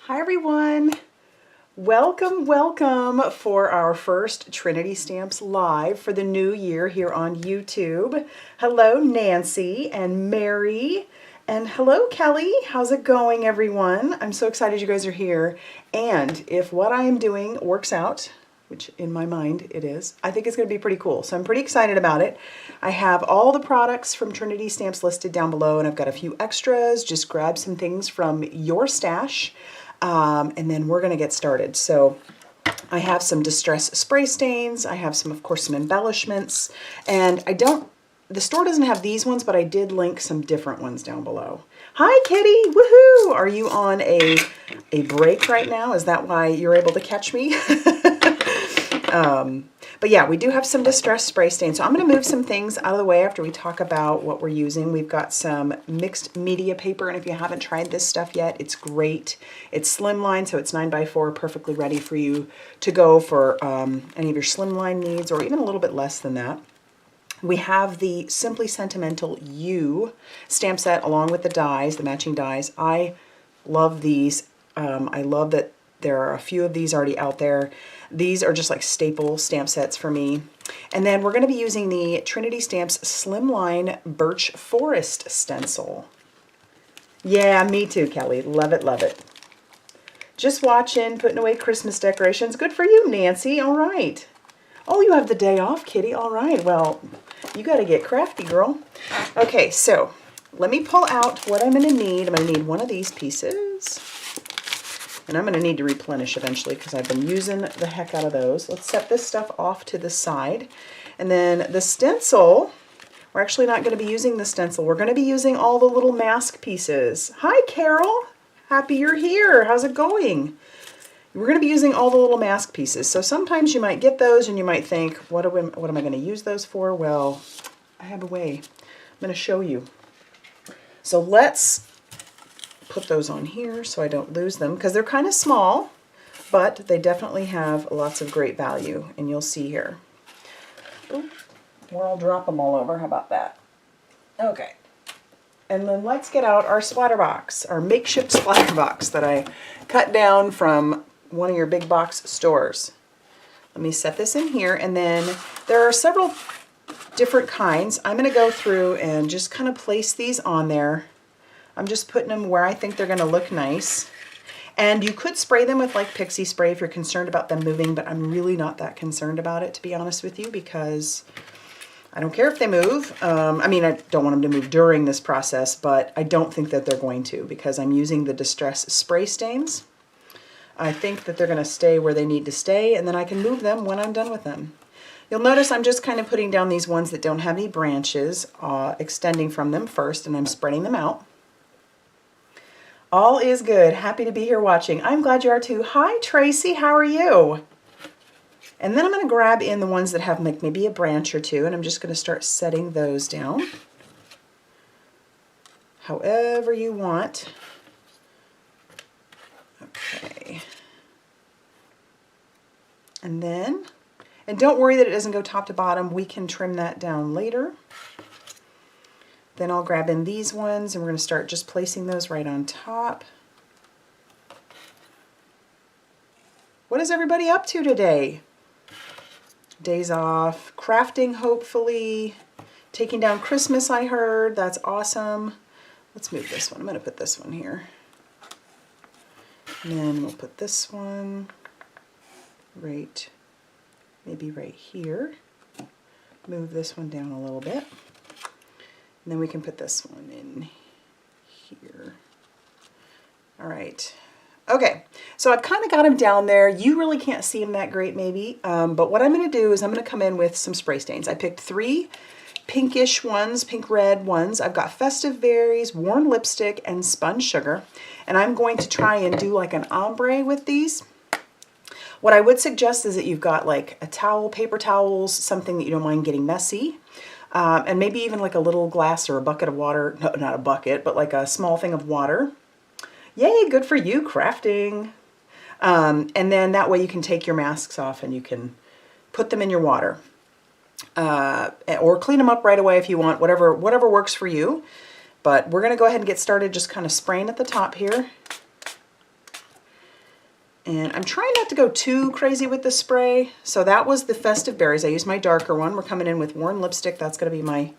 Hi everyone. Welcome for our first Trinity Stamps Live for the new year here on YouTube. Hello Nancy and Mary and hello Kelly. How's it going everyone? I'm so excited you guys are here, and if what I am doing works out, which in my mind it is, I think it's going to be pretty cool. So I'm pretty excited about it. I have all the products from Trinity Stamps listed down below, and I've got a few extras. Just grab some things from your stash. And then we're going to get started. So I have some distress spray stains. I have some, of course, some embellishments. And the store doesn't have these ones, but I did link some different ones down below. Hi, Kitty. Woohoo! Are you on a break right now? Is that why you're able to catch me? But yeah, we do have some distress spray stains. So I'm going to move some things out of the way after we talk about what we're using. We've got some mixed media paper, and if you haven't tried this stuff yet, it's great. It's Slimline, so it's 9x4, perfectly ready for you to go for any of your Slimline needs, or even a little bit less than that. We have the Simply Sentimental U stamp set along with the dies, the matching dies. I love these. I love that there are a few of these already out there. These are just like staple stamp sets for me. And then we're going to be using the Trinity Stamps Slimline Birch Forest Stencil. Yeah, me too, Kelly. Love it, love it. Just watching, putting away Christmas decorations. Good for you, Nancy. All right. Oh, you have the day off, Kitty. All right. Well, you got to get crafty, girl. Okay, so let me pull out what I'm going to need. I'm going to need one of these pieces. And I'm going to need to replenish eventually because I've been using the heck out of those. Let's set this stuff off to the side. And then the stencil, we're actually not going to be using the stencil. We're going to be using all the little mask pieces. Hi, Carol. Happy you're here. How's it going? We're going to be using all the little mask pieces. So sometimes you might get those and you might think, what am I going to use those for? Well, I have a way. I'm going to show you. So let's put those on here so I don't lose them, because they're kind of small, but they definitely have lots of great value, and you'll see here. Ooh, or I'll drop them all over. How about that? Okay. And then let's get out our splatter box, our makeshift splatter box that I cut down from one of your big box stores. Let me set this in here, and then there are several different kinds. I'm going to go through and just kind of place these on there. I'm just putting them where I think they're going to look nice. And you could spray them with like pixie spray if you're concerned about them moving, but I'm really not that concerned about it, to be honest with you, because I don't care if they move. I mean, I don't want them to move during this process, but I don't think that they're going to, because I'm using the distress spray stains. I think that they're going to stay where they need to stay, and then I can move them when I'm done with them. You'll notice I'm just kind of putting down these ones that don't have any branches, extending from them first, and I'm spreading them out. All is good. Happy to be here watching. I'm glad you are too. Hi, Tracy. How are you? And then I'm going to grab in the ones that have like maybe a branch or two, and I'm just going to start setting those down however you want. Okay. And don't worry that it doesn't go top to bottom. We can trim that down later. Then I'll grab in these ones, and we're going to start just placing those right on top. What is everybody up to today? Days off, crafting hopefully, taking down Christmas I heard. That's awesome. Let's move this one. I'm going to put this one here. And then we'll put this one maybe right here. Move this one down a little bit. And then we can put this one in here. All right. Okay, so I've kind of got them down there. You really can't see them that great maybe, but what I'm going to do is I'm going to come in with some spray stains. I picked 3 pinkish ones, pink red ones. I've got Festive Berries, Worn Lipstick, and Spun Sugar. And I'm going to try and do like an ombre with these. What I would suggest is that you've got like a towel, paper towels, something that you don't mind getting messy. And maybe even like a little glass or a bucket of water. No, not a bucket, but like a small thing of water. Yay, good for you, crafting. And then that way you can take your masks off and you can put them in your water. Or clean them up right away if you want, whatever works for you. But we're going to go ahead and get started just kind of spraying at the top here. And I'm trying not to go too crazy with the spray. So that was the Festive Berries. I used my darker one. We're coming in with Worn Lipstick. That's going to be my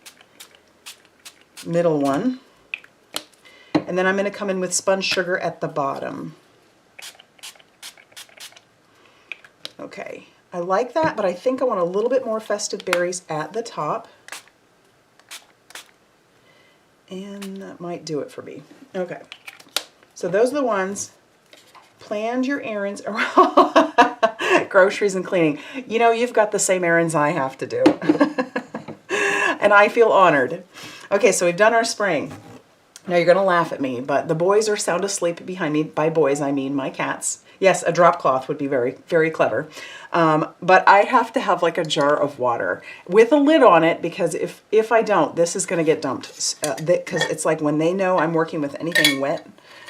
middle one. And then I'm going to come in with Spun Sugar at the bottom. Okay, I like that, but I think I want a little bit more Festive Berries at the top. And that might do it for me. Okay, so those are the ones. Planned your errands around groceries and cleaning. You know, you've got the same errands I have to do. And I feel honored. Okay, so we've done our spraying. Now you're going to laugh at me, but the boys are sound asleep behind me. By boys, I mean my cats. Yes, a drop cloth would be very, very clever. But I have to have like a jar of water with a lid on it, because if I don't, this is going to get dumped. Because it's like when they know I'm working with anything wet,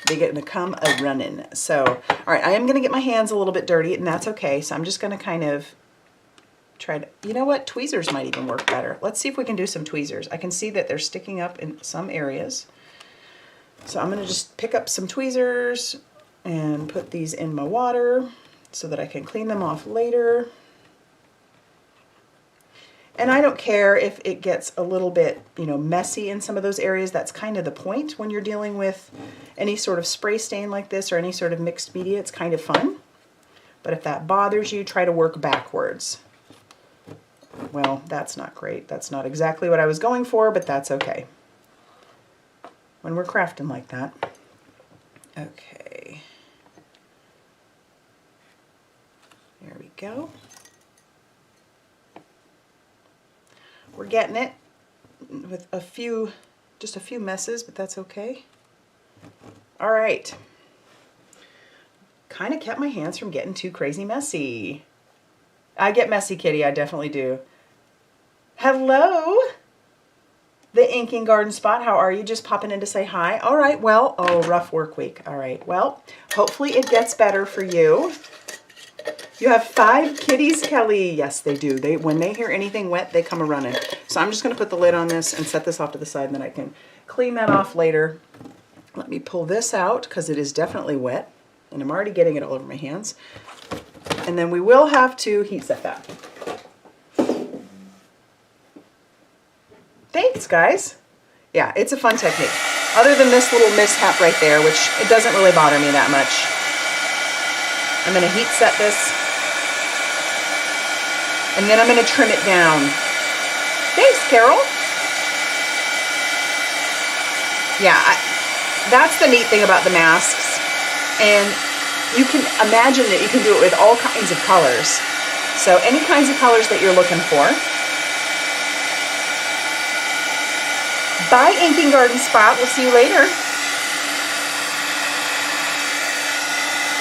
they get to come a running. So, all right, I am going to get my hands a little bit dirty, and that's okay. So I'm just going to kind of try to, you know what, tweezers might even work better. Let's see if we can do some tweezers. I can see that they're sticking up in some areas. So I'm going to just pick up some tweezers and put these in my water so that I can clean them off later. And I don't care if it gets a little bit, you know, messy in some of those areas. That's kind of the point when you're dealing with any sort of spray stain like this or any sort of mixed media. It's kind of fun. But if that bothers you, try to work backwards. Well, that's not great. That's not exactly what I was going for, but that's okay when we're crafting like that. Okay. There we go. We're getting it with just a few messes, but that's okay. All right. Kind of kept my hands from getting too crazy messy. I get messy, kitty, I definitely do. Hello, the Inking Garden Spot. How are you? Just popping in to say hi. All right, well, oh, rough work week. All right, well, hopefully it gets better for you. You have 5 kitties, Kelly. Yes, they do. When they hear anything wet, they come a-running. So I'm just going to put the lid on this and set this off to the side, and then I can clean that off later. Let me pull this out because it is definitely wet, and I'm already getting it all over my hands. And then we will have to heat set that. Thanks, guys. Yeah, it's a fun technique. Other than this little mishap right there, which it doesn't really bother me that much. I'm going to heat set this, and then I'm going to trim it down. Thanks, Carol. Yeah, that's the neat thing about the masks, and you can imagine that you can do it with all kinds of colors. So any kinds of colors that you're looking for. Bye, Inking Garden Spot. We'll see you later.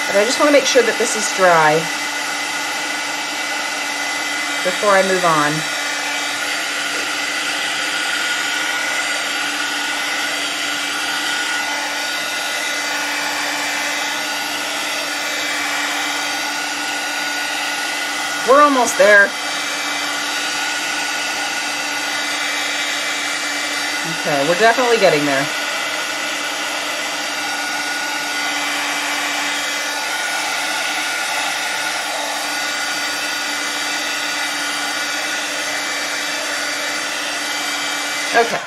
But I just want to make sure that this is dry before I move on. We're almost there. Okay, we're definitely getting there. Okay,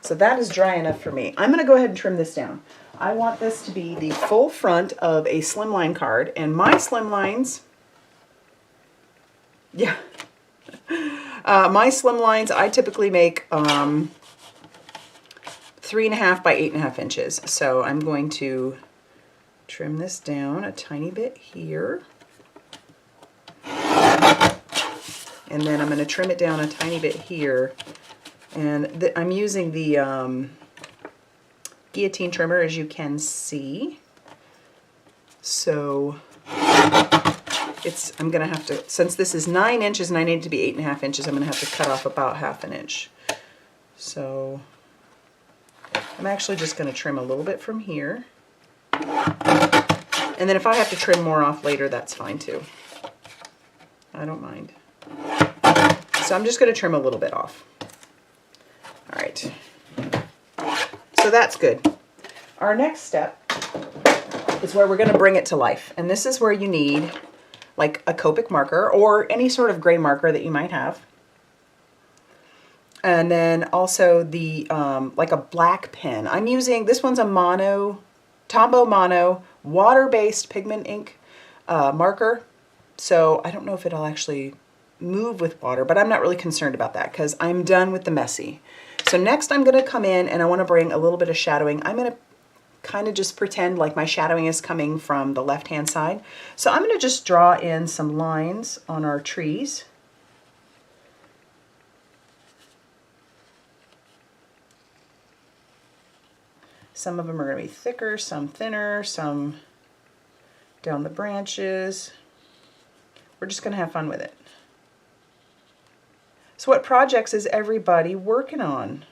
so that is dry enough for me. I'm going to go ahead and trim this down. I want this to be the full front of a slimline card, and my slimlines, yeah, my slimlines I typically make 3.5 by 8.5 inches. So I'm going to trim this down a tiny bit here. And then I'm going to trim it down a tiny bit here. And I'm using the guillotine trimmer, as you can see. So I'm going to have to, since this is 9 inches and I need it to be 8.5 inches, I'm going to have to cut off about 1/2 inch. So I'm actually just going to trim a little bit from here. And then if I have to trim more off later, that's fine too. I don't mind. So I'm just going to trim a little bit off. All right. So that's good. Our next step is where we're going to bring it to life. And this is where you need like a Copic marker or any sort of gray marker that you might have. And then also the, like a black pen. I'm using, this one's a Tombow Mono water-based pigment ink marker. So I don't know if it'll actually move with water, but I'm not really concerned about that because I'm done with the messy. So next I'm going to come in and I want to bring a little bit of shadowing. I'm going to kind of just pretend like my shadowing is coming from the left-hand side. So I'm going to just draw in some lines on our trees. Some of them are going to be thicker, some thinner, some down the branches. We're just going to have fun with it. So what projects is everybody working on?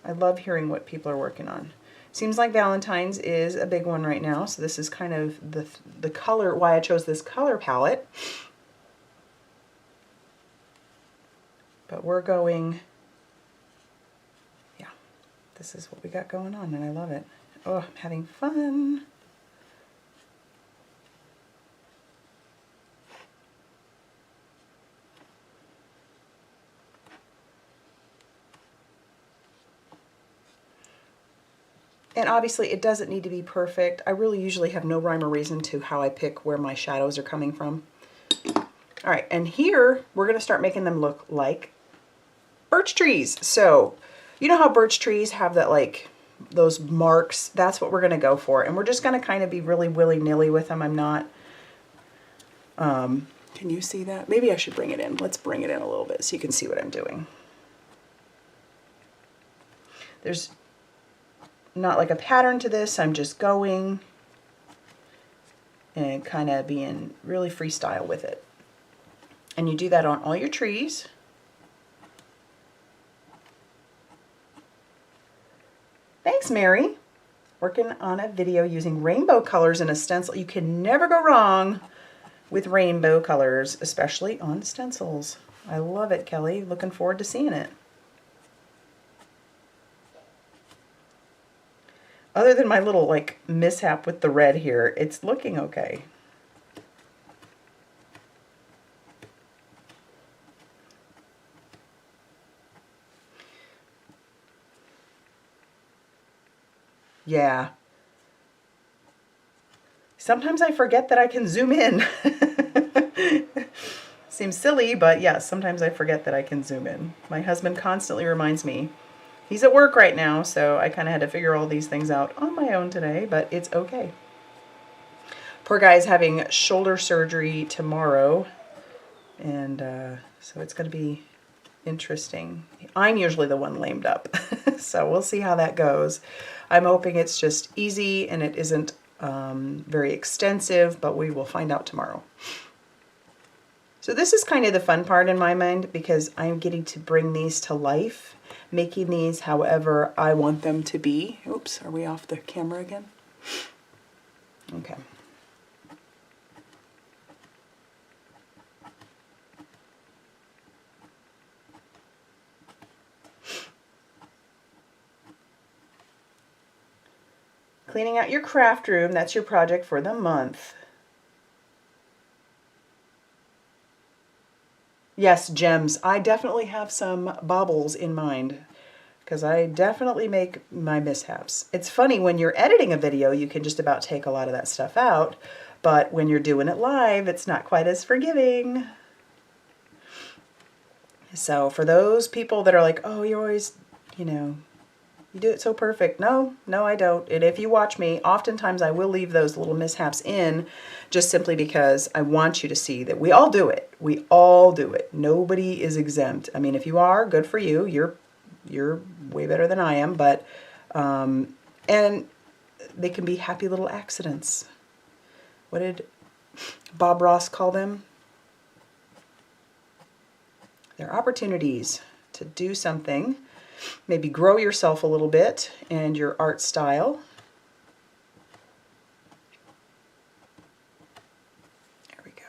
I love hearing what people are working on. Seems like Valentine's is a big one right now. So this is kind of the color, why I chose this color palette. But we're going, yeah, this is what we got going on and I love it. Oh, I'm having fun. And obviously it doesn't need to be perfect. I really usually have no rhyme or reason to how I pick where my shadows are coming from. All right, and here we're gonna start making them look like birch trees. So you know how birch trees have that, like those marks? That's what we're gonna go for. And we're just gonna kind of be really willy-nilly with them. I'm not, can you see that? Maybe I should bring it in. Let's bring it in a little bit so you can see what I'm doing. There's not like a pattern to this. I'm just going and kind of being really freestyle with it. And you do that on all your trees. Thanks, Mary. Working on a video using rainbow colors in a stencil. You can never go wrong with rainbow colors, especially on stencils. I love it, Kelly. Looking forward to seeing it. Other than my little like mishap with the red here, it's looking okay. Yeah. Sometimes I forget that I can zoom in. Seems silly, but yeah, sometimes I forget that I can zoom in. My husband constantly reminds me. He's at work right now, so I kind of had to figure all these things out on my own today, but it's okay. Poor guy's having shoulder surgery tomorrow, and so it's going to be interesting. I'm usually the one lamed up, so we'll see how that goes. I'm hoping it's just easy and it isn't very extensive, but we will find out tomorrow. So this is kind of the fun part in my mind because I'm getting to bring these to life, making these however I want them to be. Oops, are we off the camera again? Okay. Cleaning out your craft room, that's your project for the month. Yes, gems. I definitely have some baubles in mind because I definitely make my mishaps. It's funny, when you're editing a video, you can just about take a lot of that stuff out, but when you're doing it live, it's not quite as forgiving. So for those people that are like, oh, you're always, you know, you do it so perfect. No, I don't. And if you watch me, oftentimes I will leave those little mishaps in just simply because I want you to see that we all do it. We all do it. Nobody is exempt. I mean, if you are, good for you. You're way better than I am, but and they can be happy little accidents. What did Bob Ross call them? They're opportunities to do something. Maybe grow yourself a little bit and your art style. There we go.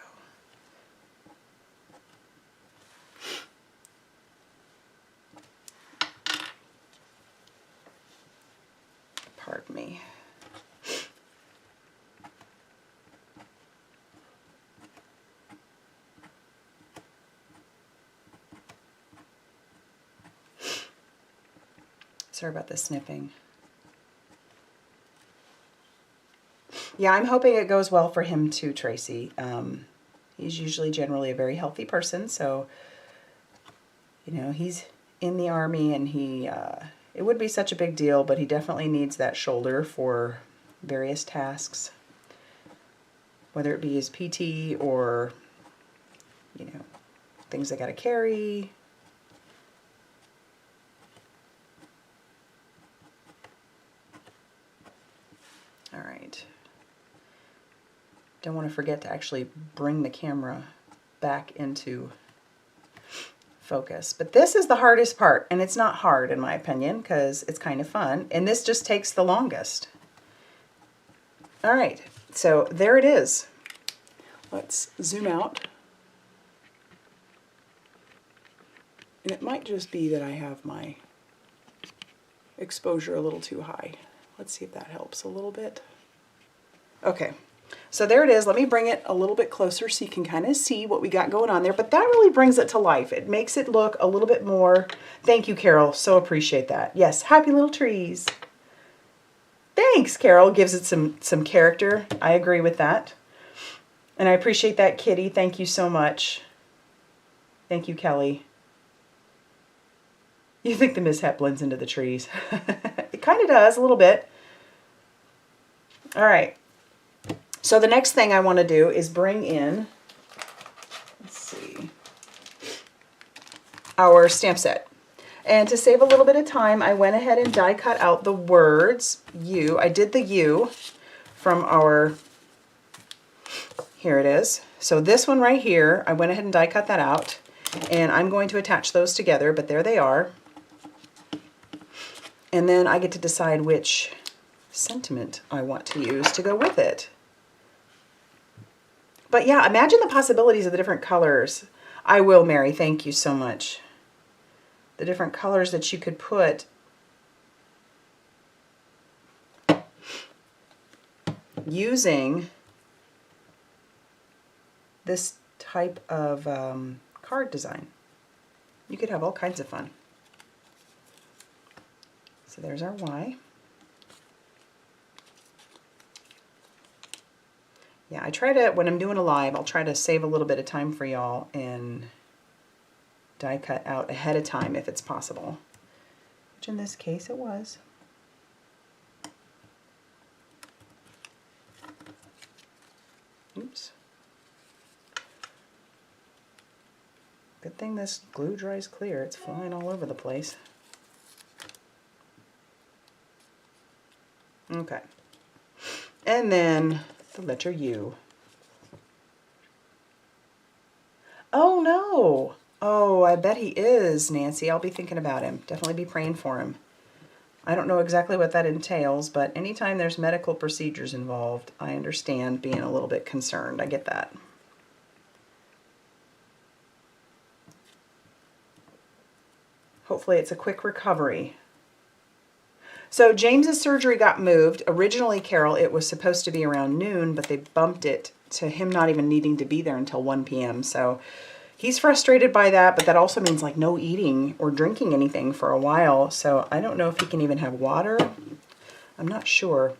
me. Sorry about the sniffing. Yeah, I'm hoping it goes well for him too, Tracy. He's usually generally a very healthy person, so, you know, he's in the Army and it would be such a big deal, but he definitely needs that shoulder for various tasks, whether it be his PT or, you know, things I gotta carry. All right. Don't want to forget to actually bring the camera back into focus. But this is the hardest part, and it's not hard in my opinion because it's kind of fun, and this just takes the longest. All right, so there it is. Let's zoom out. And it might just be that I have my exposure a little too high. Let's see if that helps a little bit. Okay. So there it is. Let me bring it a little bit closer so you can kind of see what we got going on there. But that really brings it to life. It makes it look a little bit more. Thank you, Carol. So appreciate that. Yes, happy little trees. Thanks, Carol. Gives it some character. I agree with that. And I appreciate that, Kitty. Thank you so much. Thank you, Kelly. You think the mishap blends into the trees. It kind of does, a little bit. All right. So the next thing I want to do is bring in, let's see, our stamp set. And to save a little bit of time, I went ahead and die cut out the words U. I did the U from our, here it is. So this one right here, I went ahead and die cut that out. And I'm going to attach those together, but there they are. And then I get to decide which sentiment I want to use to go with it. But yeah, imagine the possibilities of the different colors. I will, Mary. Thank you so much. The different colors that you could put using this type of card design. You could have all kinds of fun. So there's our Y. Yeah, I try to, when I'm doing a live, I'll try to save a little bit of time for y'all and die cut out ahead of time if it's possible. Which in this case it was. Oops. Good thing this glue dries clear. It's flying all over the place. Okay. And then the letter U. Oh no! Oh, I bet he is, Nancy. I'll be thinking about him. Definitely be praying for him. I don't know exactly what that entails, but anytime there's medical procedures involved, I understand being a little bit concerned. I get that. Hopefully it's a quick recovery. So James's surgery got moved. Originally, Carol, it was supposed to be around noon, but they bumped it to him not even needing to be there until 1 p.m. So he's frustrated by that, but that also means like no eating or drinking anything for a while. So I don't know if he can even have water. I'm not sure.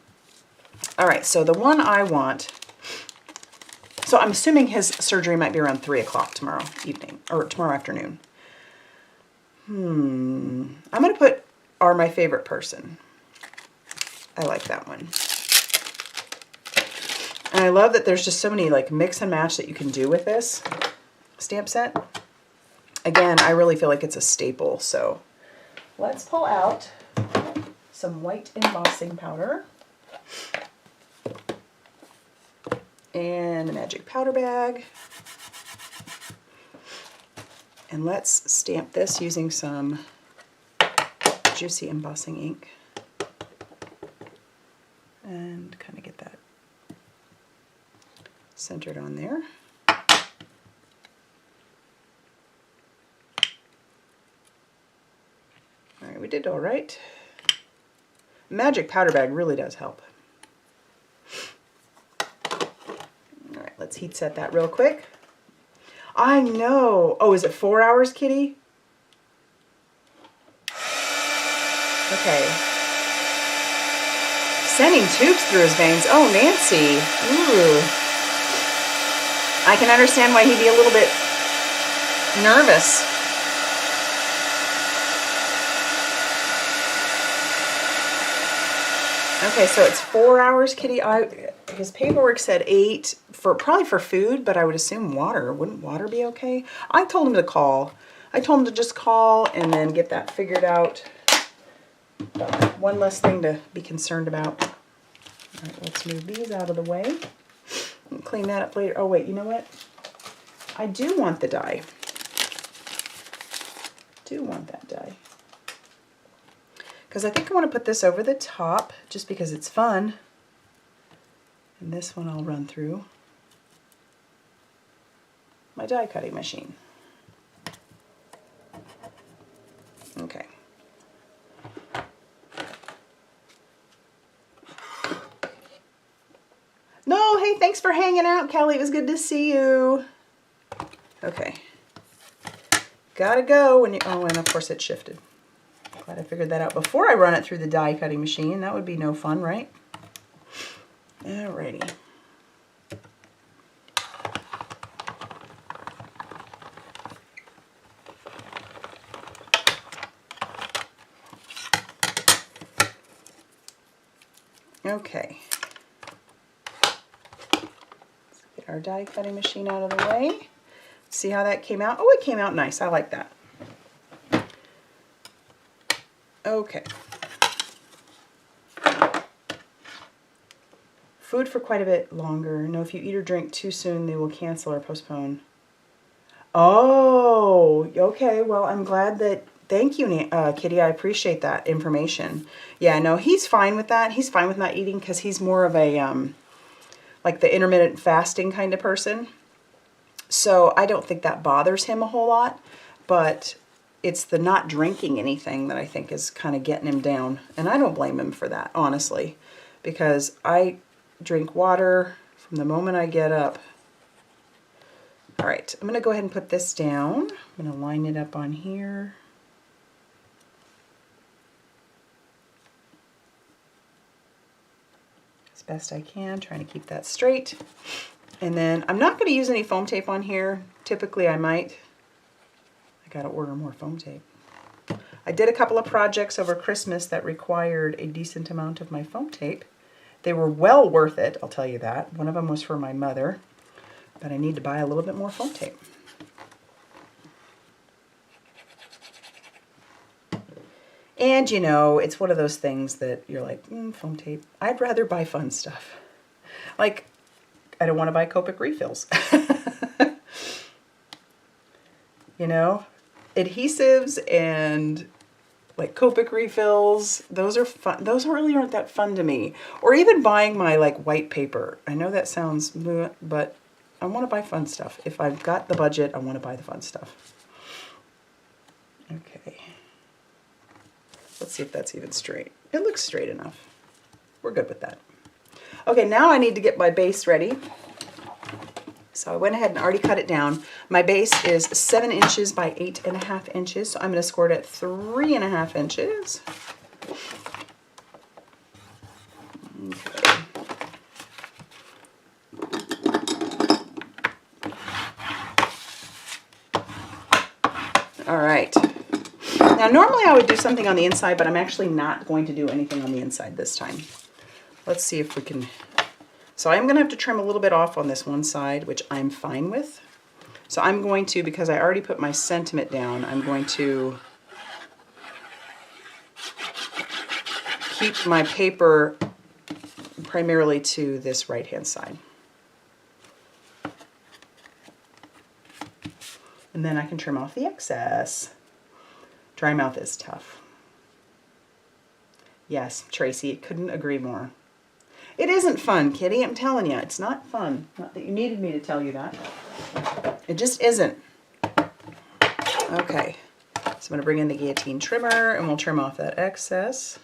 All right, so the one I want, so I'm assuming his surgery might be around 3 o'clock tomorrow evening, or tomorrow afternoon. I'm going to put Are My Favorite Person. I like that one. And I love that there's just so many like mix and match that you can do with this stamp set. Again, I really feel like it's a staple. So let's pull out some white embossing powder and a magic powder bag. And let's stamp this using some juicy embossing ink. And kind of get that centered on there. All right, we did all right. magic powder bag really does help. All right, let's heat set that real quick. I know. Oh, is it 4 hours, Kitty? Okay. Sending tubes through his veins. Oh, Nancy. Ooh. I can understand why he'd be a little bit nervous. Okay, so it's 4 hours, Kitty. His paperwork said 8 probably for food, but I would assume water. Wouldn't water be okay? I told him to call. I told him to just call and then get that figured out. One less thing to be concerned about. All right, let's move these out of the way. And clean that up later. Oh wait, you know what? I do want the dye. Do want that dye. Because I think I want to put this over the top just because it's fun. And this one I'll run through my die cutting machine. Okay. No, hey, thanks for hanging out, Kelly. It was good to see you. Okay. Gotta go when you, oh, and of course it shifted. Glad I figured that out before I run it through the die cutting machine. That would be no fun, right? Alrighty. Okay. Let's get our die cutting machine out of the way. See how that came out? Oh, it came out nice. I like that. Okay. Food for quite a bit longer. No, if you eat or drink too soon, they will cancel or postpone. Oh, okay. Well, I'm glad that, thank you, Kitty. I appreciate that information. Yeah, no, he's fine with that. He's fine with not eating because he's more of a, like the intermittent fasting kind of person. So I don't think that bothers him a whole lot, but it's the not drinking anything that I think is kind of getting him down. And I don't blame him for that, honestly, because I drink water from the moment I get up. All right, I'm going to go ahead and put this down. I'm going to line it up on here. As best I can, trying to keep that straight. And then I'm not going to use any foam tape on here. Typically I might. I got to order more foam tape. I did a couple of projects over Christmas that required a decent amount of my foam tape. They were well worth it, I'll tell you that. One of them was for my mother, but I need to buy a little bit more foam tape. And you know, it's one of those things that you're like, foam tape. I'd rather buy fun stuff. Like, I don't want to buy Copic refills. You know, adhesives and like Copic refills, those are fun. Those really aren't that fun to me. Or even buying my like white paper. I know that sounds, but I want to buy fun stuff. If I've got the budget, I want to buy the fun stuff. Okay. Let's see if that's even straight. It looks straight enough. We're good with that. Okay, now I need to get my base ready. So I went ahead and already cut it down. My base is 7 inches by 8.5 inches. So I'm going to score it at 3.5 inches. Okay. All right. Now normally I would do something on the inside, but I'm actually not going to do anything on the inside this time. Let's see if we can. So I'm going to have to trim a little bit off on this one side, which I'm fine with. So I'm going to, because I already put my sentiment down, I'm going to keep my paper primarily to this right-hand side. And then I can trim off the excess. Dry mouth is tough. Yes, Tracy, couldn't agree more. It isn't fun, Kitty. I'm telling you, it's not fun. Not that you needed me to tell you that. It just isn't. Okay, so I'm going to bring in the guillotine trimmer and we'll trim off that excess.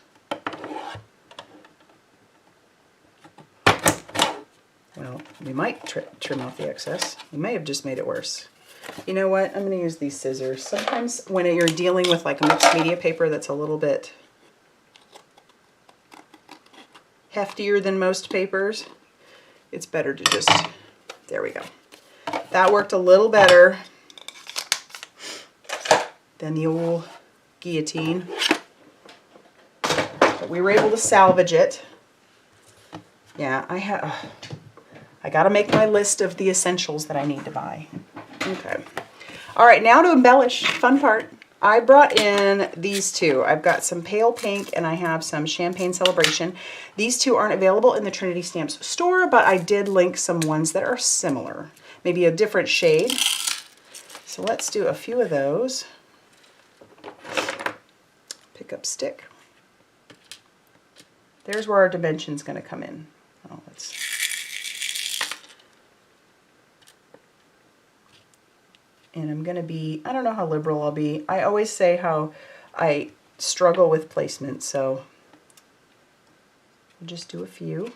Well, we might trim off the excess. We may have just made it worse. You know what? I'm going to use these scissors. Sometimes when you're dealing with like a mixed media paper that's a little bit heftier than most papers, it's better to just, there we go. That worked a little better than the old guillotine. But we were able to salvage it. Yeah, I got to make my list of the essentials that I need to buy. Okay. All right, now to embellish. Fun part. I brought in these two. I've got some pale pink and I have some champagne celebration. These two aren't available in the Trinity Stamps store, but I did link some ones that are similar. Maybe a different shade. So let's do a few of those. Pick up stick. There's where our dimension's going to come in. Oh, let's... And I'm going to be, I don't know how liberal I'll be. I always say how I struggle with placement, so I'll just do a few.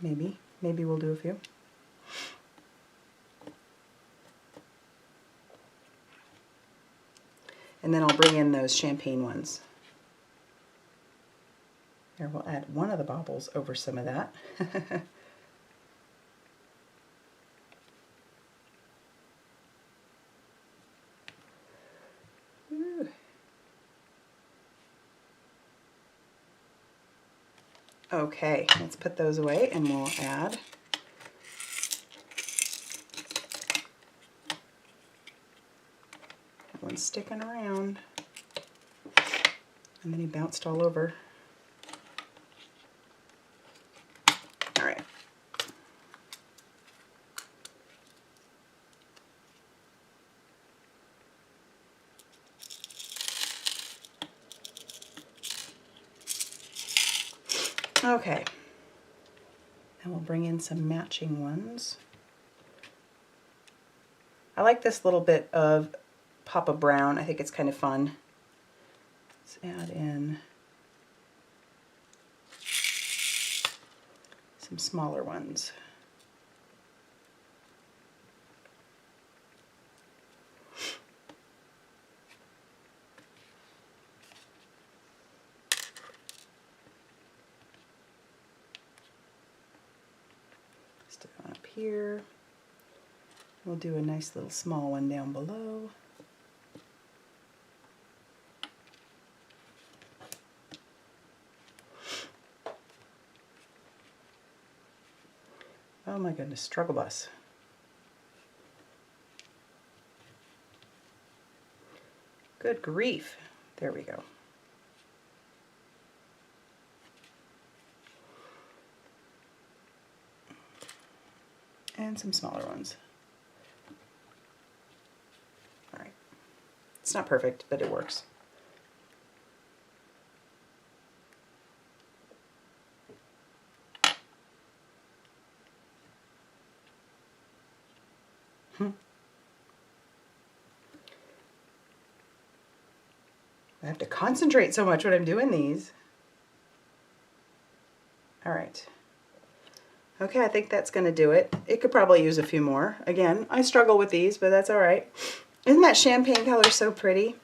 Maybe we'll do a few. And then I'll bring in those champagne ones. Here, we'll add one of the baubles over some of that. Okay, let's put those away and we'll add that one's sticking around. And then he bounced all over. All right. Okay, and we'll bring in some matching ones. I like this little bit of pop of brown. I think it's kind of fun. Let's add in some smaller ones. Up here. We'll do a nice little small one down below. Oh my goodness, struggle bus. Good grief. There we go. And some smaller ones. All right. It's not perfect, but it works. I have to concentrate so much when I'm doing these. All right. Okay, I think that's going to do it. It could probably use a few more. Again, I struggle with these, but that's all right. Isn't that champagne color so pretty?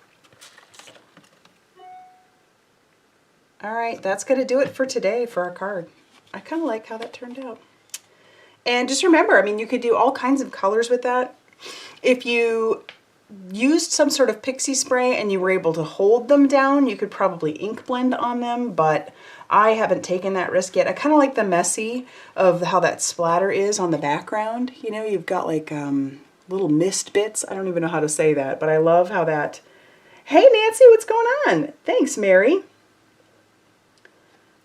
All right, that's going to do it for today for our card. I kind of like how that turned out. And just remember, I mean, you could do all kinds of colors with that. If you used some sort of pixie spray and you were able to hold them down, you could probably ink blend on them, but I haven't taken that risk yet. I kind of like the messy of how that splatter is on the background. You know, you've got like little mist bits. I don't even know how to say that, but I love how that... Hey, Nancy, what's going on? Thanks, Mary.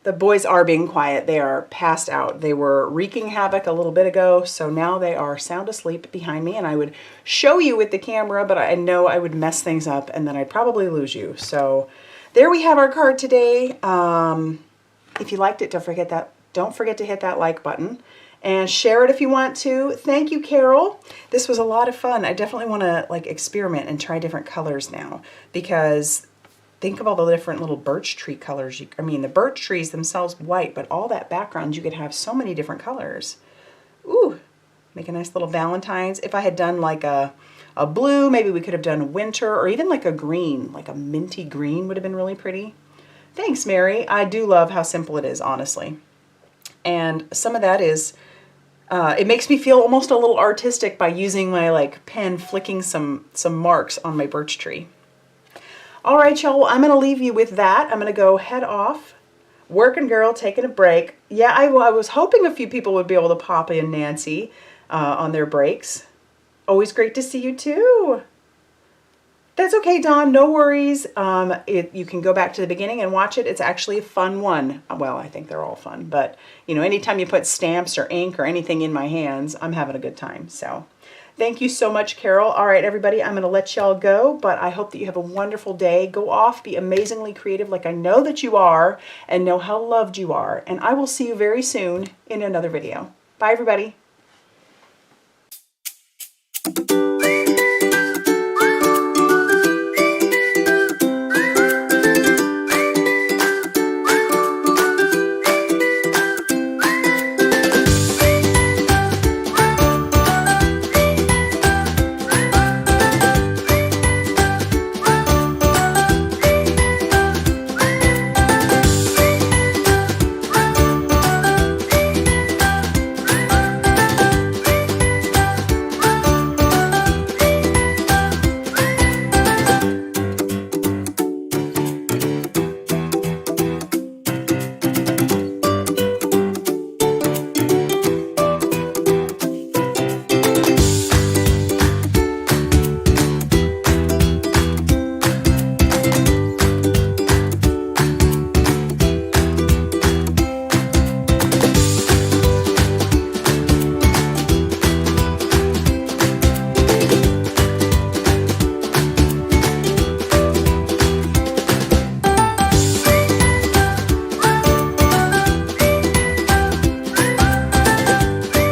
The boys are being quiet. They are passed out. They were wreaking havoc a little bit ago, so now they are sound asleep behind me, and I would show you with the camera, but I know I would mess things up, and then I'd probably lose you. So there we have our card today. If you liked it, don't forget to hit that like button and share it if you want to. Thank you, Carol. This was a lot of fun. I definitely want to like experiment and try different colors now, because think of all the different little birch tree colors. I mean, the birch trees themselves white, but all that background, you could have so many different colors. Ooh, make a nice little Valentine's. If I had done like a blue, maybe we could have done winter, or even like a green, like a minty green would have been really pretty. Thanks, Mary. I do love how simple it is, honestly. And some of that is, it makes me feel almost a little artistic by using my like pen, flicking some marks on my birch tree. All right, y'all, well, I'm gonna leave you with that. I'm gonna go head off. Working girl, taking a break. Yeah, I was hoping a few people would be able to pop in, Nancy, on their breaks. Always great to see you too. That's okay, Dawn, no worries. You can go back to the beginning and watch it. It's actually a fun one. Well, I think they're all fun, but you know, anytime you put stamps or ink or anything in my hands, I'm having a good time. So thank you so much, Carol. All right, everybody, I'm gonna let y'all go, but I hope that you have a wonderful day. Go off, be amazingly creative like I know that you are, and know how loved you are. And I will see you very soon in another video. Bye, everybody.